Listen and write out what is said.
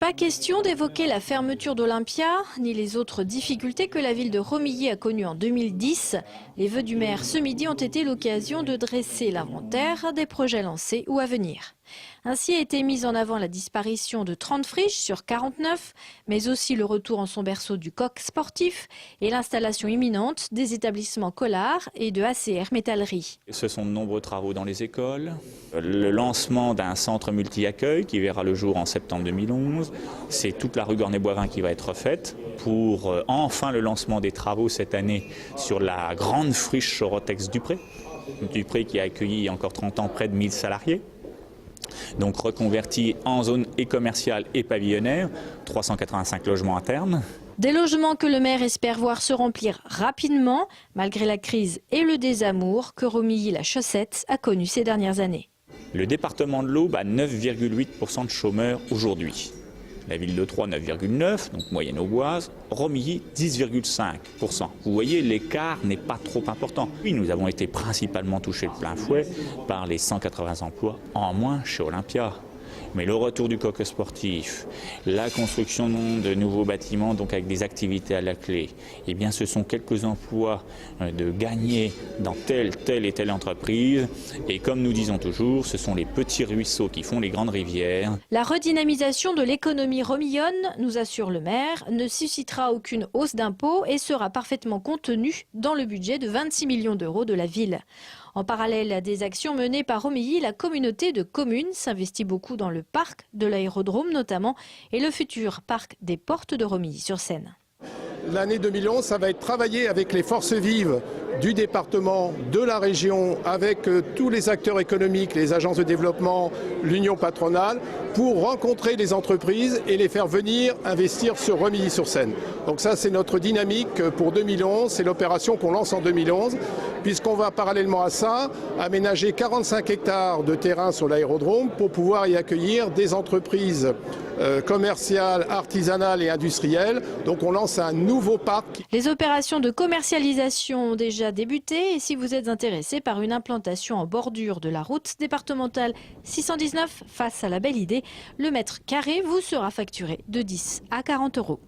Pas question d'évoquer la fermeture d'Olympia, ni les autres difficultés que la ville de Romilly a connues en 2010. Les vœux du maire ce midi ont été l'occasion de dresser l'inventaire des projets lancés ou à venir. Ainsi a été mise en avant la disparition de 30 friches sur 49, mais aussi le retour en son berceau du coq sportif et l'installation imminente des établissements Collard et de ACR Métallerie. Ce sont de nombreux travaux dans les écoles, le lancement d'un centre multi-accueil qui verra le jour en septembre 2011. C'est toute la rue Gornet-Boivin qui va être refaite pour enfin le lancement des travaux cette année sur la grande friche Chorotex-Dupré. Dupré qui a accueilli il y a encore 30 ans près de 1000 salariés. Donc reconverti en zone et commerciale et pavillonnaire, 385 logements à terme. Des logements que le maire espère voir se remplir rapidement, malgré la crise et le désamour que Romilly-la-Chaussette a connu ces dernières années. Le département de l'Aube a 9,8% de chômeurs aujourd'hui. La ville de Troyes 9,9%, donc moyenne auboise. Romilly 10,5%. Vous voyez, l'écart n'est pas trop important. Oui, nous avons été principalement touchés de plein fouet par les 180 emplois en moins chez Olympia. Mais le retour du coq sportif, la construction de nouveaux bâtiments, donc avec des activités à la clé, eh bien ce sont quelques emplois de gagnés dans telle et telle entreprise. Et comme nous disons toujours, ce sont les petits ruisseaux qui font les grandes rivières. La redynamisation de l'économie romillonne, nous assure le maire, ne suscitera aucune hausse d'impôts et sera parfaitement contenue dans le budget de 26 millions d'euros de la ville. En parallèle à des actions menées par Romilly, la communauté de communes s'investit beaucoup dans le parc de l'aérodrome notamment et le futur parc des Portes de Romilly-sur-Seine. L'année 2011, ça va être travailler avec les forces vives du département, de la région, avec tous les acteurs économiques, les agences de développement, l'union patronale, pour rencontrer les entreprises et les faire venir investir sur Romilly-sur-Seine. Donc ça, c'est notre dynamique pour 2011, c'est l'opération qu'on lance en 2011, puisqu'on va parallèlement à ça aménager 45 hectares de terrain sur l'aérodrome pour pouvoir y accueillir des entreprises commerciales, artisanales et industrielles. Donc on lance un nouveau parc. Les opérations de commercialisation ont déjà débuté et si vous êtes intéressé par une implantation en bordure de la route départementale 619 face à la Belle Idée, le mètre carré vous sera facturé de 10 à 40 euros.